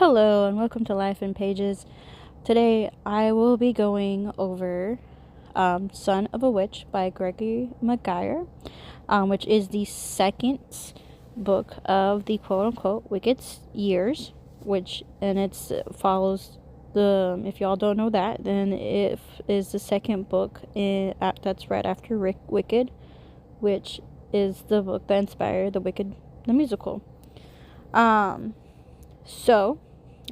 Hello and welcome to Life in Pages. Today I will be going over Son of a Witch by Gregory Maguire, which is the second book of the quote-unquote Wicked Years, and it follows the, if y'all don't know that, then it is the second book that's right after Wicked, which is the book that inspired the Wicked the musical. So,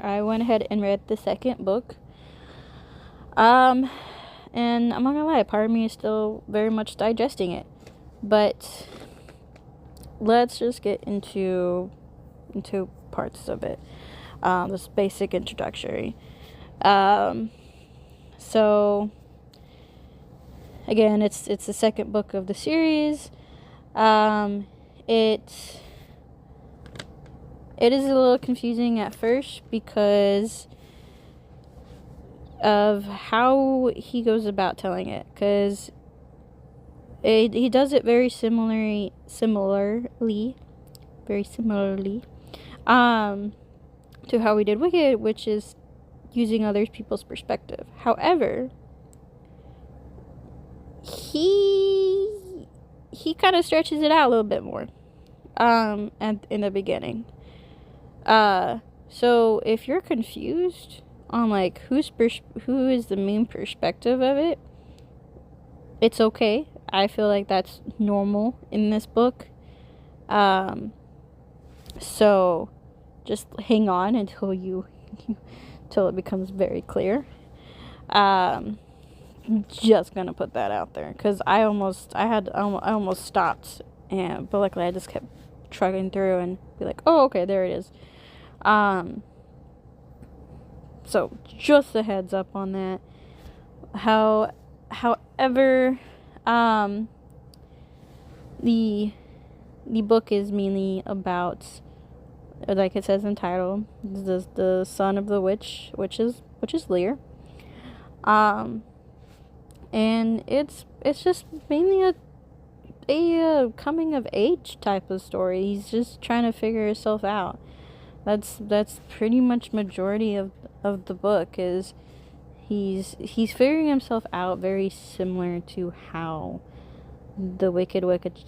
I went ahead and read the second book. And I'm not gonna lie, part of me is still very much digesting it. But let's just get into parts of it. This basic introductory. So again, it's the second book of the series. It is a little confusing at first because of how he goes about telling it, because he does it very similarly, to how we did Wicked, which is using other people's perspective. However, he kind of stretches it out a little bit more, in the beginning. So if you're confused on like who is the main perspective of it, it's okay. I feel like that's normal in this book. So just hang on until until it becomes very clear. Just gonna put that out there because I almost stopped, but luckily I just kept trucking through and be like, oh, okay, there it is. So just a heads up on that. However, the book is mainly about, like it says in the title, the son of the witch, which is Lear. And it's just mainly a coming of age type of story. He's just trying to figure himself out. That's pretty much majority of the book is he's figuring himself out, very similar to how the Wicked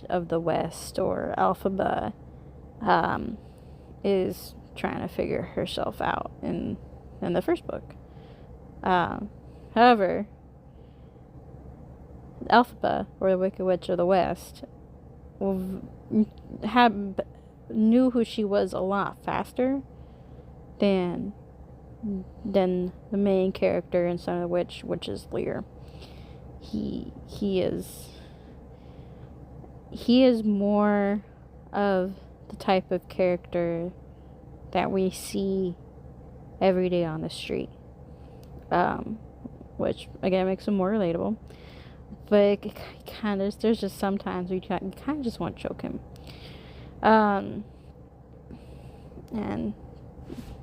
of the West, or Elphaba, is trying to figure herself out in the first book. However, Elphaba, or the Wicked Witch of the West, knew who she was a lot faster than the main character in Son of the Witch, which is Lear. He is more of the type of character that we see every day on the street, which again makes him more relatable. But there's just sometimes where you kind of just want to choke him. And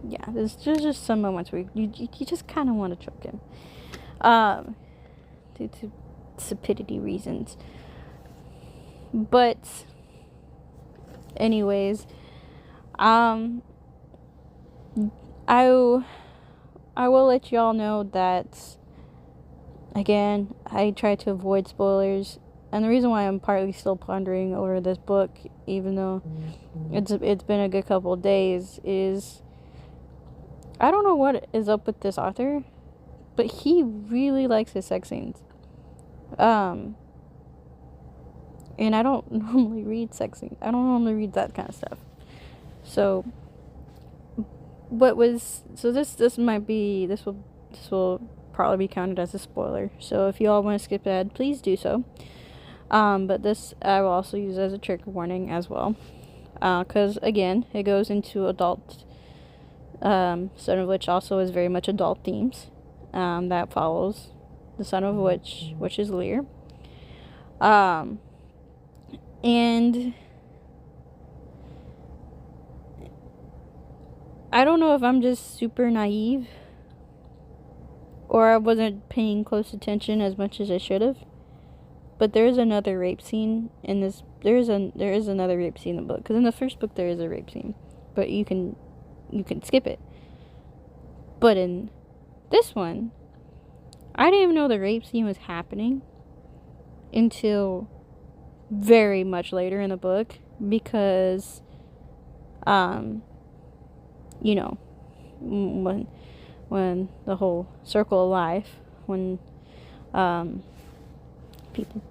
yeah, there's just some moments where you just kind of want to choke him, due to stupidity reasons. But anyways, I will let y'all know that, again, I try to avoid spoilers, and the reason why I'm partly still pondering over this book, even though it's been a good couple of days, is I don't know what is up with this author, but he really likes his sex scenes. And I don't normally read sex scenes. I don't normally read that kind of stuff. So this will probably be counted as a spoiler. So if you all want to skip ahead, please do so. But this I will also use as a trigger warning as well, because again, it goes into adult. Son of Witch also is very much adult themes. That follows the Son of Witch, which is Lear. And I don't know if I'm just super naive, or I wasn't paying close attention as much as I should have, but there is another rape scene in this. There is another rape scene in the book, because in the first book there is a rape scene, but you can skip it. But in this one, I didn't even know the rape scene was happening until very much later in the book, because you know, when the whole circle of life, when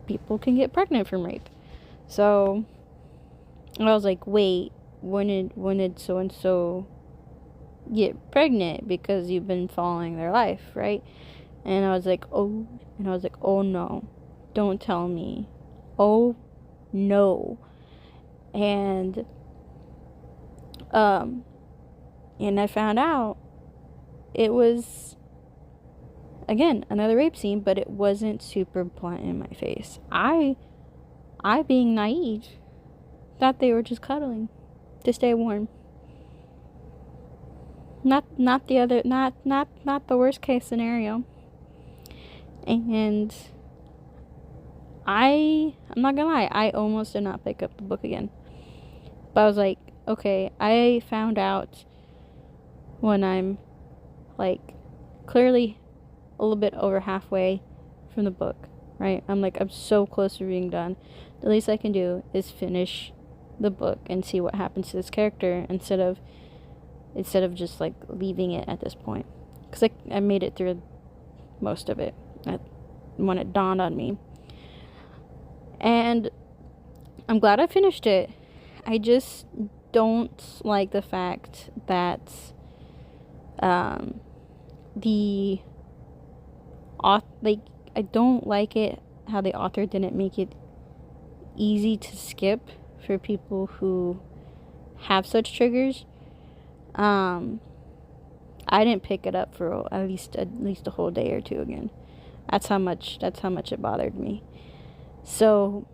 people can get pregnant from rape. So I was like, wait, when did so and so get pregnant? Because you've been following their life, right? And I was like, oh no, don't tell me. Oh no. And I found out it was, again, another rape scene, but it wasn't super blunt in my face. I being naive, thought they were just cuddling to stay warm. Not the worst case scenario. And I'm not gonna lie, I almost did not pick up the book again. But I was like, okay, I found out when I'm like clearly a little bit over halfway from the book, right? I'm so close to being done. The least I can do is finish the book and see what happens to this character instead of just like leaving it at this point, because I made it through most of it when it dawned on me, and I'm glad I finished it. I just don't like the fact that I don't like it how the author didn't make it easy to skip for people who have such triggers. I didn't pick it up for at least a whole day or two again. That's how much it bothered me. So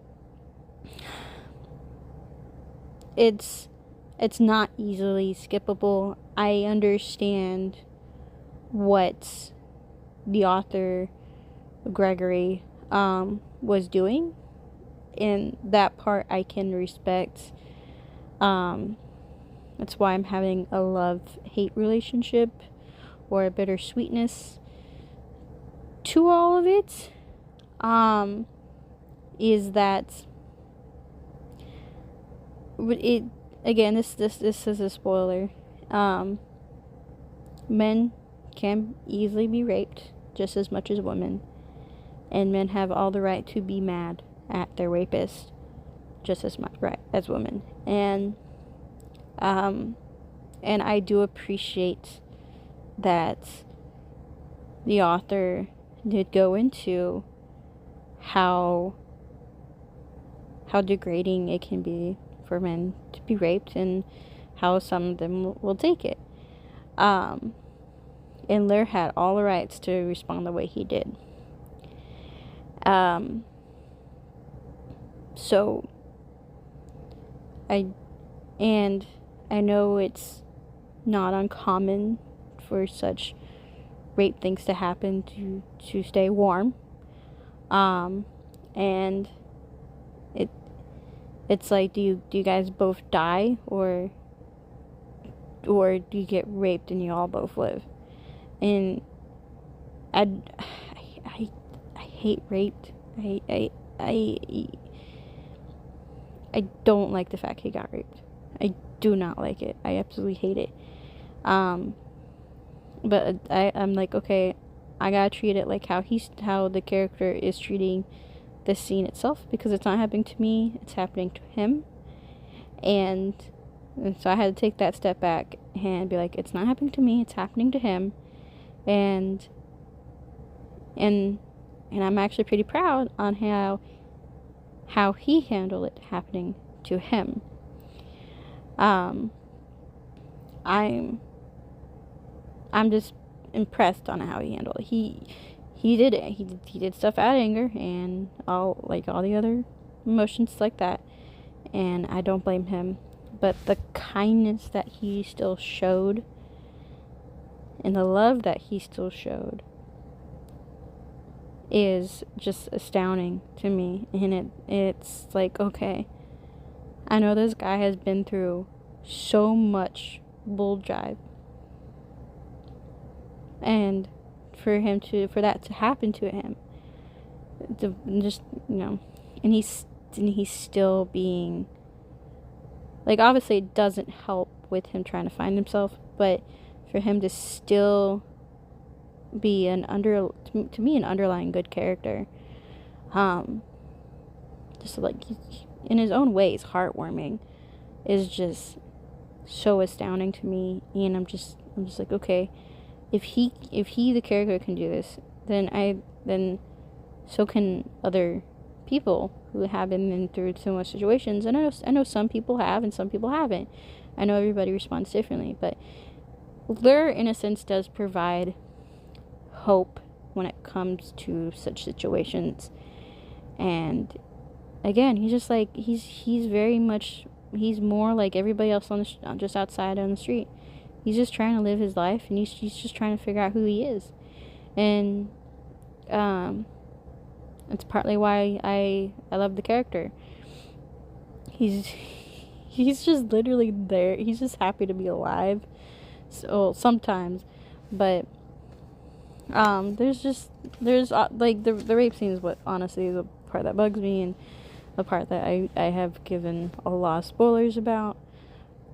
it's not easily skippable. I understand what the author Gregory was doing. In that part I can respect. That's why I'm having a love-hate relationship, or a bittersweetness to all of it. Is that it? Again, this is a spoiler. Men can easily be raped just as much as women, and men have all the right to be mad at their rapist just as much right as women. And I do appreciate that the author did go into how degrading it can be for men to be raped, and how some of them will take it. And Lear had all the rights to respond the way he did. So I know it's not uncommon for such rape things to happen to stay warm. And it's like, do you guys both die, or do you get raped and you all both live? And I hate rape. I don't like the fact he got raped. I do not like it. I absolutely hate it. But I'm like, okay, I gotta treat it like how the character is treating the scene itself, because it's not happening to me, it's happening to him. And so I had to take that step back and be like, it's not happening to me, it's happening to him. And I'm actually pretty proud on how he handled it happening to him. I'm just impressed on how he handled it. He did it. He did stuff out of anger and all the other emotions like that. And I don't blame him. But the kindness that he still showed, and the love that he still showed, is just astounding to me. And it's like, okay, I know this guy has been through so much bull jive, and for that to happen to him, just, and he's still being, like, obviously it doesn't help with him trying to find himself, but for him to still be to me an underlying good character, just like in his own way is heartwarming, is just so astounding to me. And I'm just like, okay, if he the character can do this, then so can other people who have been through similar situations. And I know some people have and some people haven't. I know everybody responds differently, but Lur, in a sense, does provide hope when it comes to such situations. And again, he's just like, he's very much, he's more like everybody else just outside on the street. He's just trying to live his life, and he's just trying to figure out who he is. And it's partly why I love the character. He's just literally there. He's just happy to be alive. So sometimes, but there's like the rape scene is what honestly is the part that bugs me, and the part that I have given a lot of spoilers about.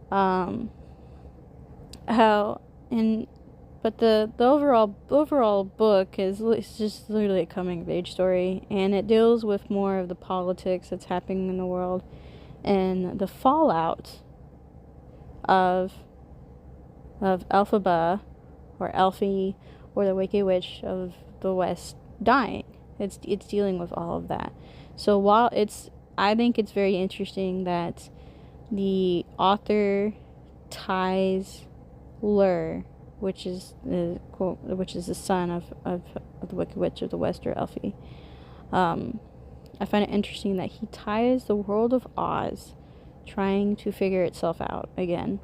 But the overall book is just literally a coming of age story, and it deals with more of the politics that's happening in the world and the fallout of Elphaba, or Elfie, or the Wicked Witch of the West dying. It's dealing with all of that. So while I think it's very interesting that the author ties Lur, which is the son of the Wicked Witch of the West, or Elfie. I find it interesting that he ties the world of Oz trying to figure itself out again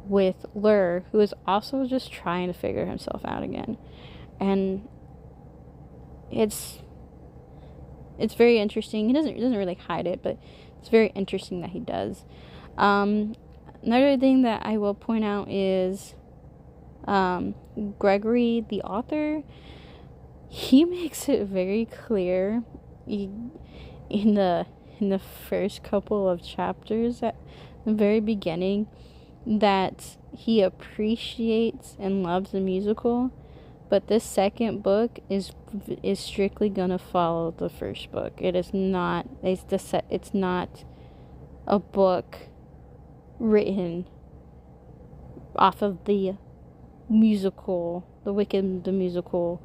with Lur, who is also just trying to figure himself out again. And it's very interesting. He doesn't really hide it, but it's very interesting that he does. Another thing that I will point out is Gregory, the author, he makes it very clear in the first couple of chapters at the very beginning that he appreciates and loves the musical, but this second book is strictly gonna follow the first book. It is not. It's not a book written off of the musical, the musical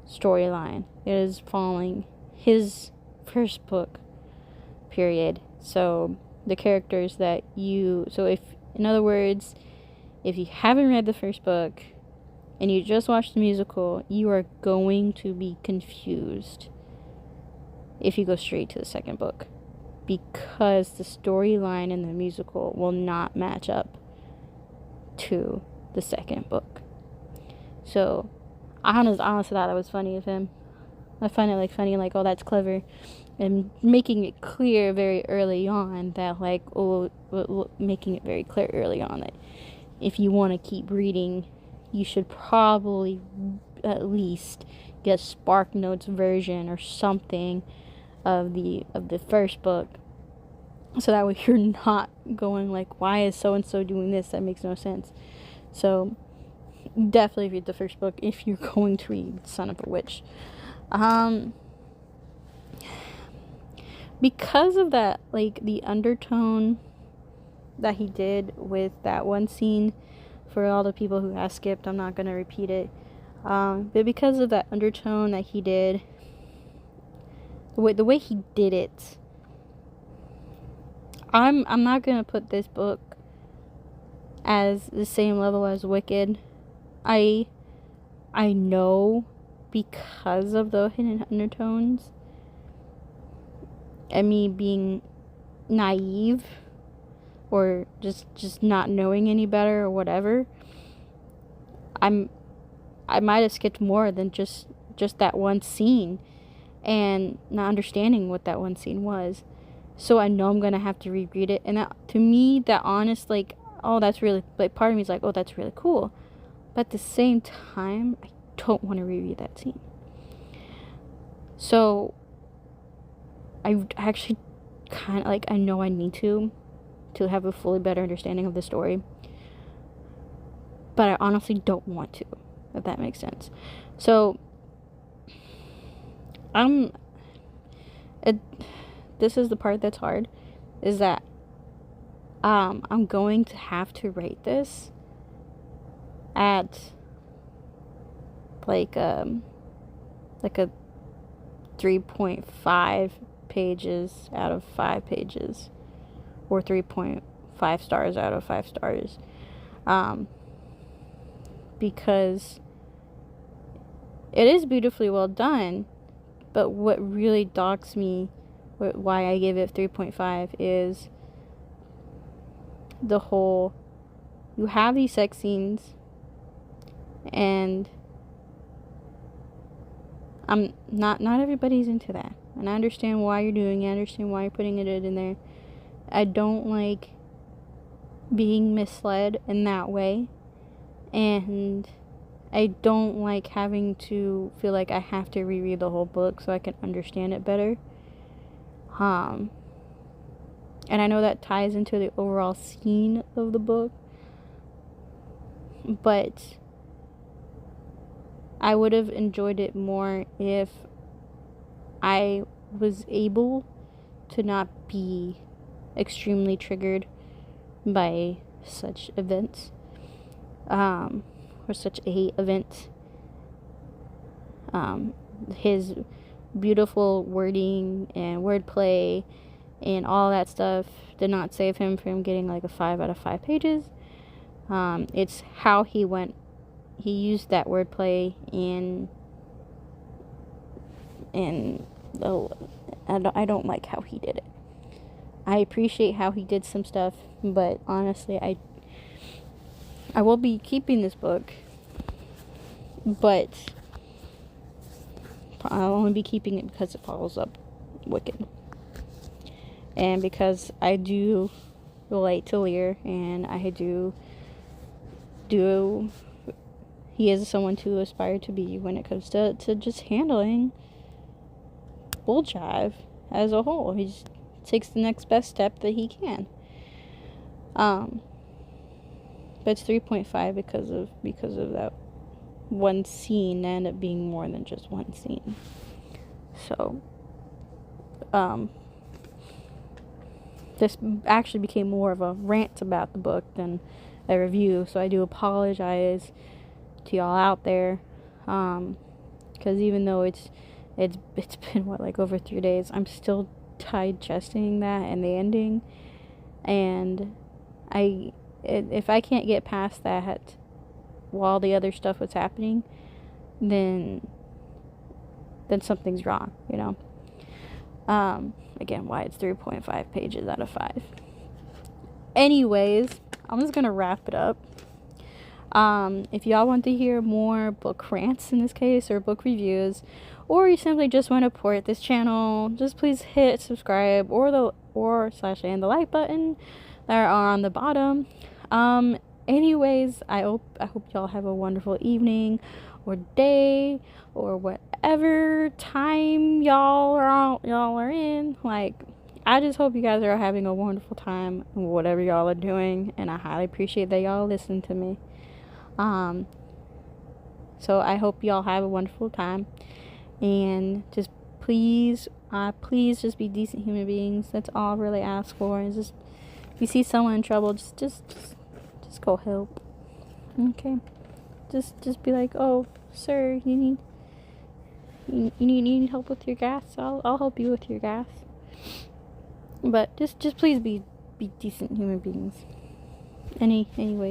storyline. It is following his first book, period. So the characters if, in other words, if you haven't read the first book and you just watched the musical, you are going to be confused if you go straight to the second book, because the storyline in the musical will not match up to the second book. So I honestly thought that was funny of him. I find it funny, oh, that's clever, and making it clear very early on that making it very clear early on that if you want to keep reading, you should probably at least get Spark Notes version or something of the first book, so that way you're not going why is so and so doing this? That makes no sense. So definitely read the first book if you're going to read Son of a Witch. Because of that, the undertone that he did with that one scene, for all the people who have skipped, I'm not going to repeat it, but because of that undertone that he did, the way he did it, I'm not going to put this book as the same level as Wicked. I know, because of the hidden undertones and me being naive or just not knowing any better or whatever, I might have skipped more than just that one scene and not understanding what that one scene was. So I know I'm gonna have to reread it, and that, to me, that honest oh, that's really, part of me is oh, that's really cool, but at the same time, I don't want to reread that scene. So I actually kind of like, I know I need to have a fully better understanding of the story, but I honestly don't want to, if that makes sense. So this is the part that's hard, is that I'm going to have to rate this at like a 3.5 pages out of 5 pages, or 3.5 stars out of 5 stars, because it is beautifully well done, but what really docks me, why I give it 3.5, is the whole, you have these sex scenes, and I'm not everybody's into that, and I understand why you're doing it, I understand why you're putting it in there. I don't like being misled in that way, and I don't like having to feel like I have to reread the whole book so I can understand it better. And I know that ties into the overall scene of the book, but I would have enjoyed it more if I was able to not be extremely triggered by such events, or such a event. His beautiful wording and wordplay and all that stuff did not save him from getting like a 5 out of 5 pages. It's how he used that wordplay I don't like how he did it. I appreciate how he did some stuff, but honestly, I will be keeping this book, but I'll only be keeping it because it follows up Wicked, and because I do relate to Lear, and I do he is someone to aspire to be when it comes to just handling bull jive as a whole. He just takes the next best step that he can. But it's 3.5 because of that one scene that ended up being more than just one scene. So this actually became more of a rant about the book than a review, so I do apologize to y'all out there, because even though it's been like over 3 days, I'm still digesting that and the ending, and if I can't get past that while the other stuff was happening, then something's wrong, again, why it's 3.5 pages out of 5. Anyways, I'm just gonna wrap it up. If y'all want to hear more book rants in this case, or book reviews, or you simply just want to support this channel, just please hit subscribe or the like button that are on the bottom. Anyways, I hope y'all have a wonderful evening or day or whatever time y'all are in. Like, I just hope you guys are having a wonderful time whatever y'all are doing, and I highly appreciate that y'all listen to me. So I hope y'all have a wonderful time, and just please just be decent human beings. That's all I really ask for. Is just, if you see someone in trouble, just go help. Okay, just be like, oh sir, you need help with your gas? I'll help you with your gas. But just please be decent human beings. Anyway.